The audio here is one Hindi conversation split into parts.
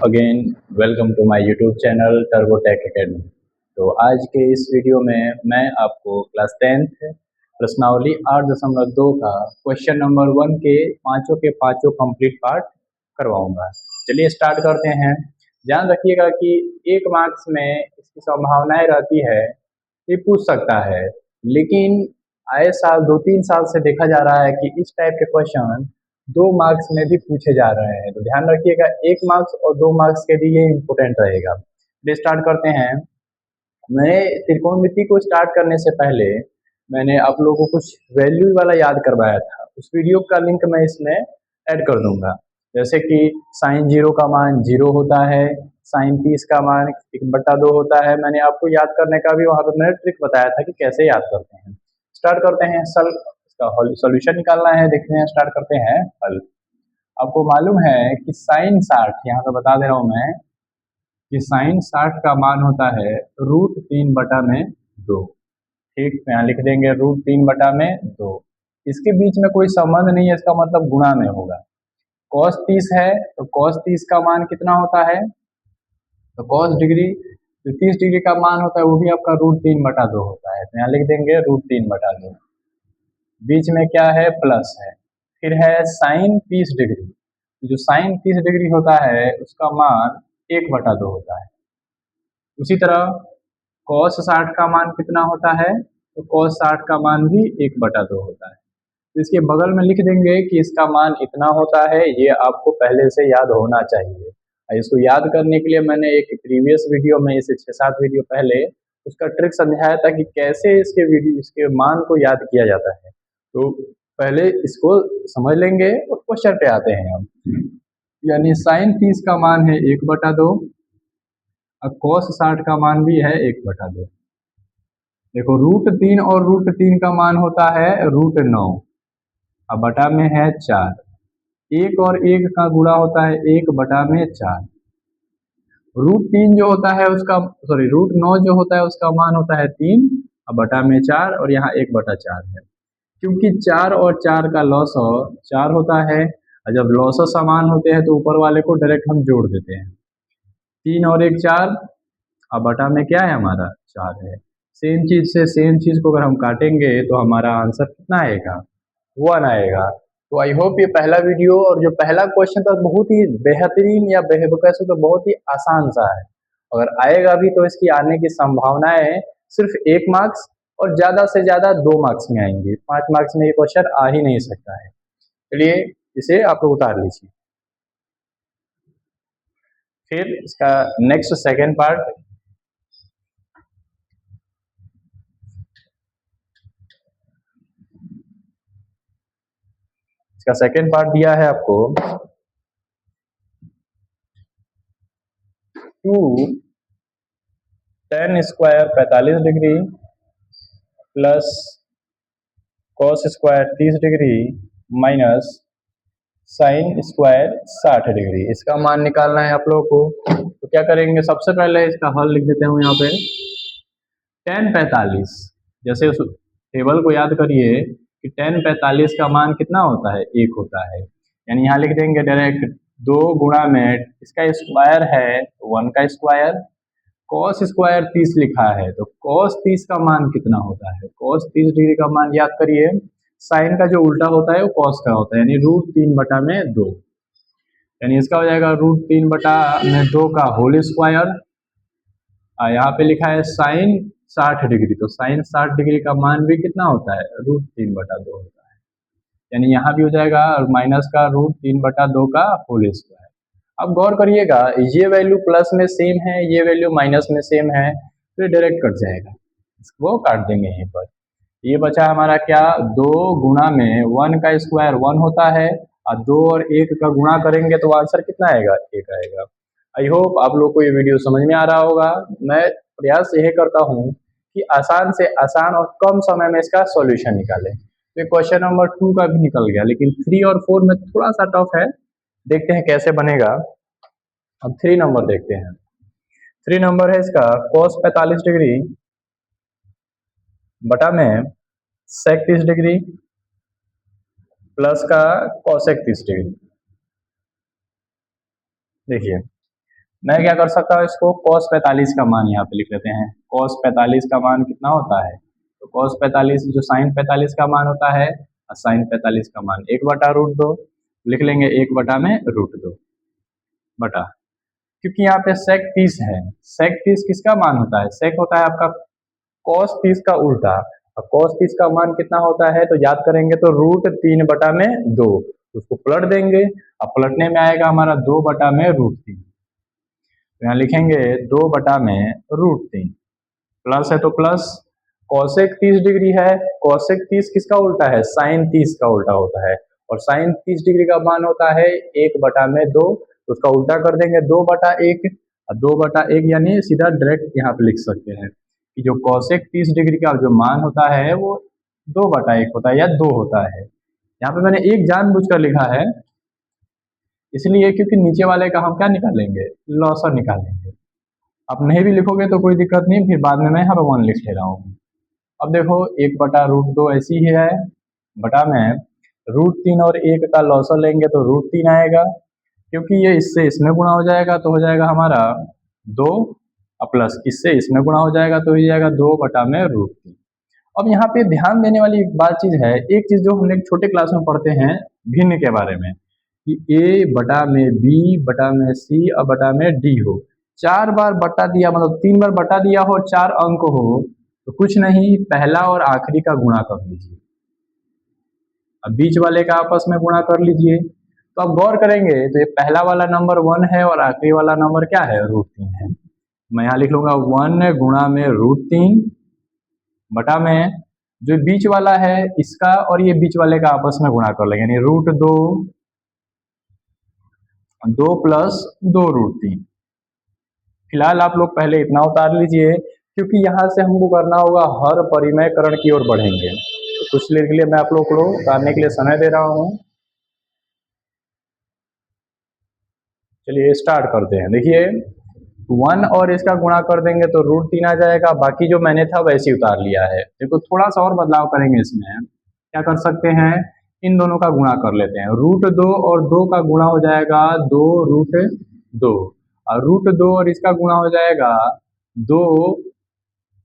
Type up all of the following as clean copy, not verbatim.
Again welcome to my YouTube channel Turbo Tech Academy. तो आज के इस वीडियो में मैं आपको क्लास 10th प्रश्नावली 8.2 का क्वेश्चन नंबर 1 के पांचों कंप्लीट पार्ट करवाऊंगा। चलिए स्टार्ट करते हैं। ध्यान रखिएगा कि 1 मार्क्स में इसकी संभावनाएं रहती है ये पूछ सकता है, लेकिन आए साल 2-3 साल से देखा जा रहा है कि इस टाइप के क्वेश्चन 2 मार्क्स में भी पूछे जा रहे हैं। तो ध्यान रखिएगा 1 मार्क्स और 2 मार्क्स के लिए इम्पोर्टेंट रहेगा। चलिए स्टार्ट करते हैं। मैं त्रिकोणमिति को स्टार्ट करने से पहले मैंने आप लोगों को कुछ वैल्यू वाला याद करवाया था। उस वीडियो का लिंक मैं इसमें ऐड कर दूंगा। जैसे कि साइन 0 का मान 0 होता है, साइन 30 का मान 1/2 होता है। मैंने आपको याद करने का भी वहाँ पर मैंने ट्रिक बताया था कि कैसे याद करते हैं। स्टार्ट करते हैं। इसका सॉल्यूशन निकालना है। देखते हैं, स्टार्ट करते हैं हल। आपको मालूम है कि साइन 60, यहाँ पे बता दे रहा हूँ मैं कि साइन 60 का मान होता है √3/2। ठीक, तो यहाँ लिख देंगे √3/2। इसके बीच में कोई संबंध नहीं है, इसका मतलब गुणा में होगा। cos 30 है तो cos 30 का मान कितना होता है, तो cos डिग्री जो 30 डिग्री का मान होता है वो भी आपका √3/2 होता है। तो यहाँ लिख देंगे √3/2। बीच में क्या है, प्लस है। फिर है साइन 30 डिग्री। जो साइन 30 डिग्री होता है उसका मान 1/2 होता है। उसी तरह cos 60 का मान कितना होता है, तो cos 60 का मान भी 1/2 होता है। तो इसके बगल में लिख देंगे कि इसका मान इतना होता है। ये आपको पहले से याद होना चाहिए। इसको याद करने के लिए मैंने एक प्रीवियस वीडियो में, इसे 6-7 वीडियो पहले उसका ट्रिक समझाया था कि कैसे इसके मान को याद किया जाता है। तो पहले इसको समझ लेंगे और क्वेश्चन पे आते हैं हम। यानी साइन 30 का मान है 1/2 और cos 60 का मान भी है 1/2। देखो √3 और √3 का मान होता है √9 और बटा में है 4। 1 और 1 का गुणा होता है 1/4। √3 जो होता है उसका, सॉरी √9 जो होता है उसका मान होता है 3 और बटा में 4, और यहाँ 1/4 है। क्योंकि 4 और 4 का लॉस 4 होता है, और जब लॉस समान होते हैं तो ऊपर वाले को डायरेक्ट हम जोड़ देते हैं। 3 और 1 4 और बटा में क्या है हमारा 4 है। सेम चीज से सेम चीज को अगर हम काटेंगे तो हमारा आंसर कितना आएगा, 1 आएगा। तो आई होप ये पहला वीडियो और जो पहला क्वेश्चन था बहुत ही बेहतरीन या कैसे तो बहुत ही आसान सा है। अगर आएगा भी तो इसकी आने की संभावनाएं सिर्फ 1 मार्क्स और ज्यादा से ज्यादा 2 मार्क्स में आएंगी। 5 मार्क्स में ये क्वेश्चन आ ही नहीं सकता है। चलिए इसे आप लोग उतार लीजिए। फिर इसका नेक्स्ट सेकेंड पार्ट। इसका सेकेंड पार्ट दिया है आपको 2 tan square 45 degree plus cos square 30 degree minus sine square 60 degree. इसका मान निकालना है आप लोगों को। तो क्या करेंगे, सबसे पहले इसका हल लिख देते हैं यहाँ पे। tan 45, जैसे उस टेबल को याद करिए कि tan 45 का मान कितना होता है, 1 होता है। यानी यहाँ लिख देंगे डायरेक्ट 2 गुणा में इसका स्क्वायर है 1 का स्क्वायर, cos स्क्वायर 30 लिखा है तो cos 30 का मान कितना होता है, cos 30 डिग्री का मान याद करिए। साइन का जो उल्टा होता है वो cos का होता है, यानी √3/2। यानी इसका हो जाएगा √3/2 का होल स्क्वायर। यहाँ पे लिखा है साइन 60 डिग्री, तो साइन 60 डिग्री का मान भी कितना होता है, √3/2 होता है। यानी यहाँ भी हो जाएगा और माइनस का √3/2 का होल स्क्वायर। अब गौर करिएगा, ये वैल्यू प्लस में सेम है, ये वैल्यू माइनस में सेम है, तो ये डायरेक्ट कट जाएगा। इसको काट देंगे यहीं पर। ये बचा हमारा क्या, 2 गुणा में 1 का स्क्वायर 1 होता है, और 2 और 1 का गुणा करेंगे तो आंसर कितना आएगा, 1 आएगा। आई होप आप लोग को ये वीडियो समझ में आ रहा होगा। मैं प्रयास यही करता हूँ कि आसान से आसान और कम समय में इसका सॉल्यूशन निकालें। तो क्वेश्चन नंबर 2 का भी निकल गया, लेकिन 3 और 4 में थोड़ा सा टफ है। देखते हैं कैसे बनेगा। अब 3 नंबर देखते हैं। 3 नंबर है इसका cos 45 डिग्री बटा में sec 30 डिग्री प्लस का cosec 30 डिग्री। देखिए मैं क्या कर सकता हूँ, इसको cos 45 का मान यहाँ पे लिख लेते हैं। cos 45 का मान कितना होता है, तो cos 45 जो sin 45 का मान होता है, sin 45 का मान 1/√2 लिख लेंगे, 1 में √2 बटा, क्योंकि यहाँ पे sec 30 है। sec 30 किसका मान होता है, sec होता है आपका cos 30 का उल्टा, और cos 30 का मान कितना होता है, तो याद करेंगे तो √3/2, उसको पलट देंगे, अब पलटने में आएगा हमारा 2/√3, तो यहाँ लिखेंगे 2/√3, प्लस है तो प्लस, cosec 30 डिग्री है, cosec 30 किसका उल्टा है, sin 30 का उल्टा होता है, और sin 30 डिग्री का मान होता है 1/2, तो उसका उल्टा कर देंगे 2/1, और 2/1 यानी सीधा डायरेक्ट यहाँ पे लिख सकते हैं कि जो cosec 30 डिग्री का जो मान होता है वो 2/1 होता है या 2 होता है। यहाँ पे मैंने एक जानबूझकर लिखा है इसलिए क्योंकि नीचे वाले का हम क्या निकालेंगे, लॉसर निकालेंगे। आप नहीं भी लिखोगे तो कोई दिक्कत नहीं, फिर बाद में मैं यहाँ पे 1 लिख ले रहा हूँ। अब देखो 1/√2 ऐसी ही है, बटा में √3 और 1 का लॉसर लेंगे तो √3 आएगा, क्योंकि ये इससे इसमें गुणा हो जाएगा तो हो जाएगा हमारा 2, प्लस इससे इसमें गुणा हो जाएगा तो हो जाएगा 2/√3। अब यहाँ पे ध्यान देने वाली एक बात चीज है, एक चीज जो हमने छोटे क्लास में पढ़ते हैं भिन्न के बारे में, कि A/B/C और बटा में D हो, 4 बार बटा दिया मतलब 3 बार बटा दिया हो, 4 अंक हो, तो कुछ नहीं, पहला और आखिरी का गुणा कर लीजिए, अब बीच वाले का आपस में गुणा कर लीजिए। तो अब गौर करेंगे तो ये पहला वाला नंबर 1 है और आखिरी वाला नंबर क्या है, √3 है। मैं यहाँ लिख लूंगा 1 गुणा में √3 बटा में जो बीच वाला है इसका और ये बीच वाले का आपस में गुणा कर लेंगे, यानी √2, 2 + 2√3। फिलहाल आप लोग पहले इतना उतार लीजिए, क्योंकि यहाँ से हमको करना होगा हर परिमेयकरण की ओर बढ़ेंगे, तो कुछ देर के लिए मैं आप लोग को उतारने के लिए समय दे रहा हूँ। चलिए स्टार्ट करते हैं। देखिए 1 और इसका गुणा कर देंगे तो √3 आ जाएगा, बाकी जो मैंने था वैसे ही उतार लिया है। देखो थोड़ा सा और बदलाव करेंगे इसमें, क्या कर सकते हैं, इन दोनों का गुणा कर लेते हैं, √2 और 2 का गुणा हो जाएगा 2√2, और √2 और इसका गुणा हो जाएगा 2,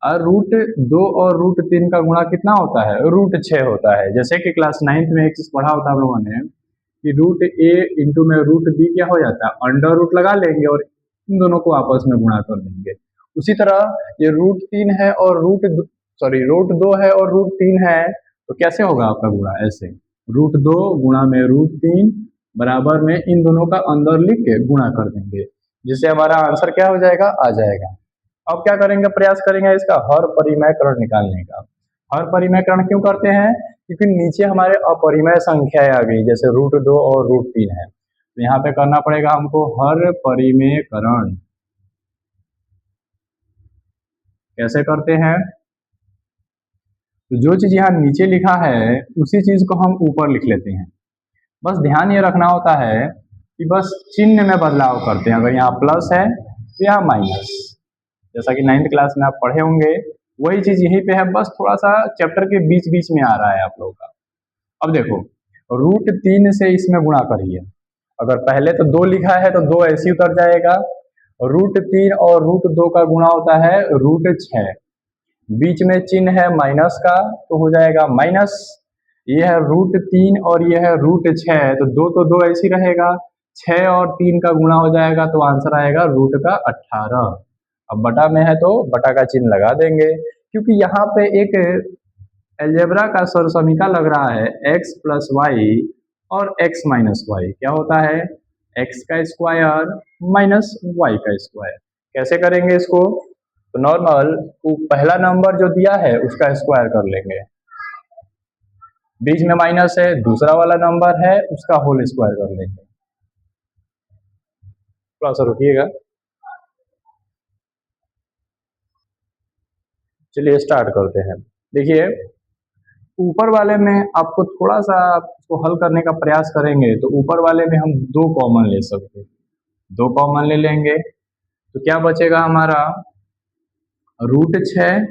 और √2 और √3 का गुणा कितना होता है, √6 होता है। जैसे कि क्लास 9th में एक चीज पढ़ा होता है हम लोगों ने कि √a इंटू में √b क्या हो जाता है, अंडर रूट लगा लेंगे और इन दोनों को आपस में गुणा कर देंगे। उसी तरह ये √3 है और √2 है और √3 है, तो कैसे होगा आपका गुणा, ऐसे √2 गुणा में √3 बराबर में इन दोनों का अंदर लिख के गुणा कर देंगे, जिससे हमारा आंसर क्या हो जाएगा, आ जाएगा। अब क्या करेंगे, प्रयास करेंगे इसका हर परिमेयकरण निकालने का। हर परिमेयकरण क्यों करते हैं, क्योंकि नीचे हमारे अपरिमेय संख्याएं आ गई, जैसे √2 और √3 है, तो यहाँ पे करना पड़ेगा हमको हर परिमेयकरण। कैसे करते हैं, तो जो चीज यहाँ नीचे लिखा है उसी चीज को हम ऊपर लिख लेते हैं। बस ध्यान ये रखना होता है कि बस चिन्ह में बदलाव करते हैं, अगर यहाँ प्लस है तो यहाँ माइनस, जैसा कि 9th क्लास में आप पढ़े होंगे वही चीज यहीं पे है, बस थोड़ा सा चैप्टर के बीच बीच में आ रहा है आप लोगों का। अब देखो √3 से इसमें गुणा करिए, अगर पहले तो 2 लिखा है तो 2 ऐसे ही उतर जाएगा, √3 और √2 का गुणा होता है √6, बीच में चिन्ह है माइनस का तो हो जाएगा माइनस, ये है √3 और ये है √6, तो 2 ऐसे ही रहेगा, 6 और 3 का गुणा हो जाएगा तो आंसर आएगा √18। अब बटा में है तो बटा का चिन्ह लगा देंगे, क्योंकि यहाँ पे एक अलजेब्रा का सरसमीका लग रहा है x + y और x - y, क्या होता है, x का स्क्वायर माइनस y का स्क्वायर। कैसे करेंगे इसको, तो नॉर्मल पहला नंबर जो दिया है उसका स्क्वायर कर लेंगे, बीच में माइनस है, दूसरा वाला नंबर है उसका होल स्क्वायर कर लेंगे। थोड़ा सा रुकिएगा, चलिए स्टार्ट करते हैं। देखिए ऊपर वाले में आपको थोड़ा सा उसको हल करने का प्रयास करेंगे तो ऊपर वाले में हम 2 कॉमन ले सकते हैं, 2 कॉमन ले लेंगे तो क्या बचेगा हमारा, √6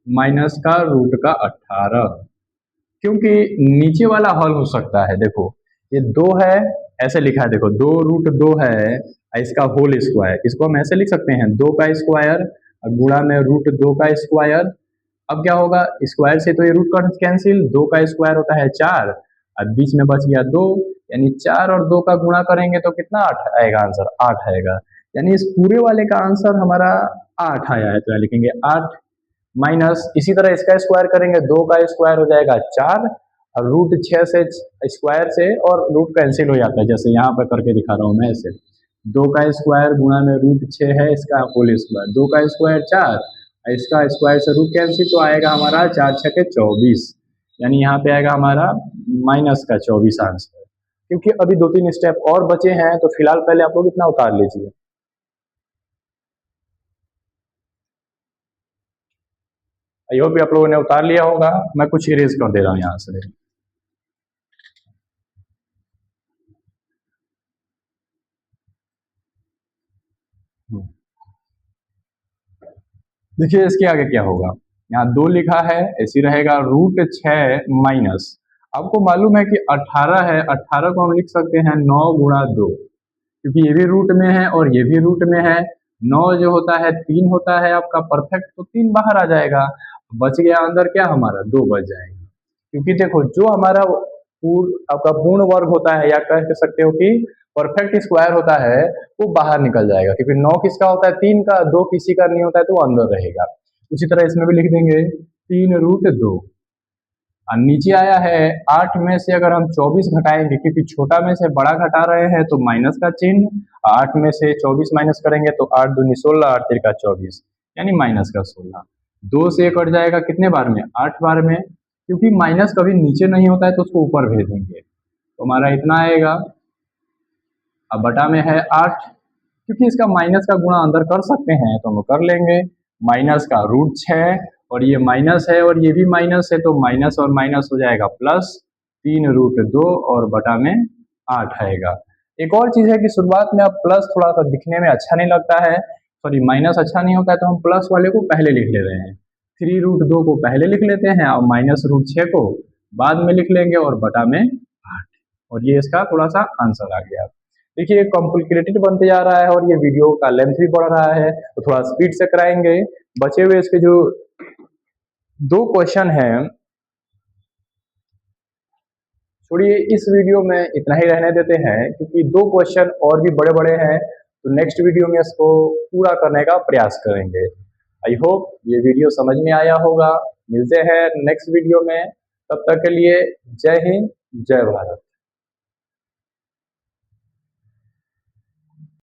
माइनस का √18, क्योंकि नीचे वाला हल हो सकता है। देखो ये 2 है, ऐसे लिखा है, देखो 2 √2 है इसका होल स्क्वायर, इसको हम ऐसे लिख सकते हैं 2 का स्क्वायर गुणा में रूट 2 का स्क्वायर। अब क्या होगा, स्क्वायर से तो ये रूट का कैंसिल, 2 का स्क्वायर होता है 4 और बीच में बच गया 2, यानी 4 और 2 का गुणा करेंगे तो कितना 8 आएगा, आंसर 8 आएगा। यानी इस पूरे वाले का आंसर हमारा 8 आया है, तो यहाँ लिखेंगे 8 माइनस, इसी तरह इसका स्क्वायर करेंगे 2 का स्क्वायर हो जाएगा 4 और रूट 6 से स्क्वायर से और रूट कैंसिल हो जाता है, जैसे यहाँ पर करके दिखा रहा हूँ मैं ऐसे। 2 का स्क्वायर गुणा में रूट 6 है, इसका होल स्क्वायर, 2 का स्क्वायर 4, इसका स्क्वायर से रूट कैंसिल तो आएगा हमारा 4 छके 24, यानी यहाँ पे आएगा हमारा माइनस का 24 आंसर। क्योंकि अभी 2-3 स्टेप और बचे हैं, तो फिलहाल पहले आप लोग इतना उतार लीजिए। आई होप आप लोगों ने उतार लिया होगा, मैं कुछ इरेज कर दे रहा हूँ यहाँ से। देखिए इसके आगे क्या होगा, यहाँ 2 लिखा है, ऐसी रहेगा रूट 6 माइनस, आपको मालूम है कि 18 है, 18 को हम लिख सकते हैं 9 गुणा 2, क्योंकि ये भी रूट में है और ये भी रूट में है। 9 जो होता है 3 होता है आपका परफेक्ट, तो 3 बाहर आ जाएगा, बच गया अंदर क्या हमारा 2 बच जाएगा। क्योंकि देखो जो हमारा आपका पूर्ण वर्ग होता है, या कह सकते हो कि परफेक्ट स्क्वायर होता है, वो बाहर निकल जाएगा, क्योंकि 9 किसका होता है 3 का, 2 किसी का नहीं होता है, तो वो अंदर रहेगा। उसी तरह इसमें भी लिख देंगे 3 रूट 2, और नीचे आया है 8 में से अगर हम 24 घटाएंगे, क्योंकि छोटा में से बड़ा घटा रहे हैं तो माइनस का चिन्ह, 8 में से 24 माइनस करेंगे तो 8 दूनी 16, 8 तिरका 24, यानी माइनस का 16। 2 से कट जाएगा कितने बार में, 8 बार में, क्योंकि माइनस कभी नीचे नहीं होता है तो उसको ऊपर भेज देंगे, तो हमारा इतना आएगा। अब बटा में है 8, क्योंकि इसका माइनस का गुणा अंदर कर सकते हैं तो हम कर लेंगे, माइनस का रूट 6 और ये माइनस है और ये भी माइनस है, तो माइनस और माइनस हो जाएगा प्लस, 3 रूट 2 और बटा में 8 आएगा। एक और चीज़ है कि शुरुआत में अब प्लस थोड़ा सा दिखने में अच्छा नहीं लगता है, सॉरी माइनस अच्छा नहीं होता है, तो हम प्लस वाले को पहले लिख ले रहे हैं, 3 रूट 2 को पहले लिख लेते हैं और माइनस रूट 6 को बाद में लिख लेंगे और बटा में 8, और ये इसका थोड़ा सा आंसर आ गया। देखिए कॉम्प्लिकेटेड बनते जा रहा है और ये वीडियो का लेंथ भी बढ़ रहा है, तो थोड़ा स्पीड से कराएंगे। बचे हुए इसके जो 2 क्वेश्चन हैं, छोड़िए इस वीडियो में इतना ही रहने देते हैं, क्योंकि 2 क्वेश्चन और भी बड़े बड़े हैं, तो नेक्स्ट वीडियो में इसको पूरा करने का प्रयास करेंगे। आई होप ये वीडियो समझ में आया होगा। मिलते हैं नेक्स्ट वीडियो में, तब तक के लिए जय हिंद जय भारत।